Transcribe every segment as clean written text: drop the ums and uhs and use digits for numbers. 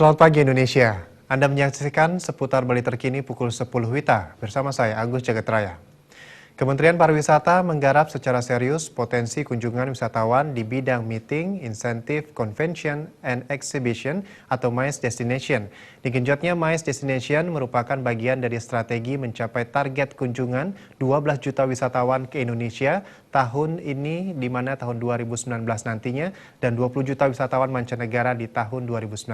Selamat pagi Indonesia. Anda menyaksikan seputar Bali terkini pukul 10 WITA bersama saya Agus Jagetraya. Kementerian Pariwisata menggarap secara serius potensi kunjungan wisatawan di bidang meeting, insentif, convention, and exhibition atau MICE Destination. Digenjotnya MICE Destination merupakan bagian dari strategi mencapai target kunjungan 12 juta wisatawan ke Indonesia tahun ini, di mana tahun 2019 nantinya, dan 20 juta wisatawan mancanegara di tahun 2019.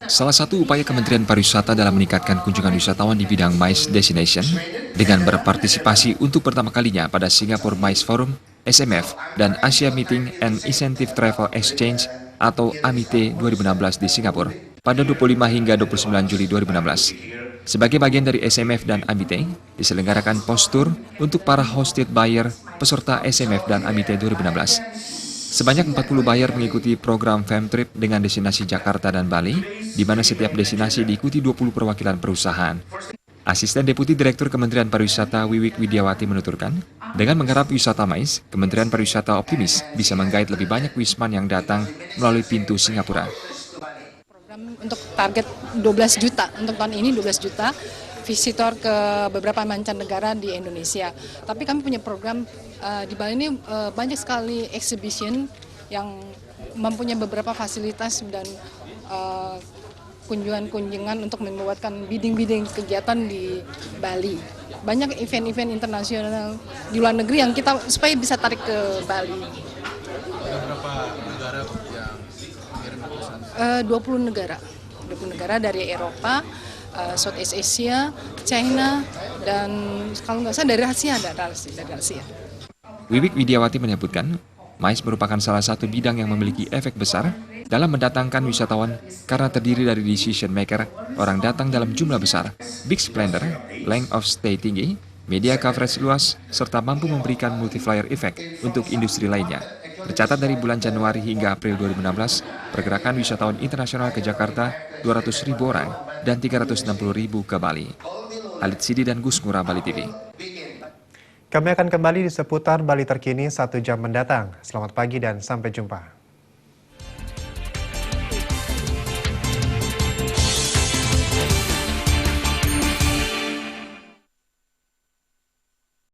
Salah satu upaya Kementerian Pariwisata dalam meningkatkan kunjungan wisatawan di bidang MICE Destination dengan berpartisipasi untuk pertama kalinya pada Singapore MICE Forum, SMF, dan Asia Meeting and Incentive Travel Exchange atau AMITE 2016 di Singapura pada 25 hingga 29 Juli 2016. Sebagai bagian dari SMF dan AMITE, diselenggarakan postur untuk para hosted buyer peserta SMF dan AMITE 2016. Sebanyak 40 buyer mengikuti program Femtrip dengan destinasi Jakarta dan Bali, di mana setiap destinasi diikuti 20 perwakilan perusahaan. Asisten Deputi Direktur Kementerian Pariwisata Wiwik Widiawati menuturkan, dengan menggarap wisata MICE, Kementerian Pariwisata optimis bisa menggait lebih banyak wisman yang datang melalui pintu Singapura. Program untuk target 12 juta, untuk tahun ini 12 juta. Visitor ke beberapa mancanegara di Indonesia. Tapi kami punya program di Bali ini banyak sekali exhibition yang mempunyai beberapa fasilitas dan kunjungan-kunjungan untuk membuatkan bidding-bidding kegiatan di Bali. Banyak event-event internasional di luar negeri yang kita supaya bisa tarik ke Bali. Ada berapa negara yang mengirim pesan? 20 negara dari Eropa, Southeast Asia, China, dan kalau nggak salah dari Asia. Wiwik Widiawati menyebutkan, MICE merupakan salah satu bidang yang memiliki efek besar dalam mendatangkan wisatawan karena terdiri dari decision maker, orang datang dalam jumlah besar, big spender, length of stay tinggi, media coverage luas, serta mampu memberikan multiplier effect untuk industri lainnya. Tercatat dari bulan Januari hingga April 2016, pergerakan wisatawan internasional ke Jakarta 200.000 orang dan 360.000 ke Bali. Halid Sidi dan Gus Ngurah, Bali TV. Kami akan kembali di seputar Bali terkini 1 jam mendatang. Selamat pagi dan sampai jumpa.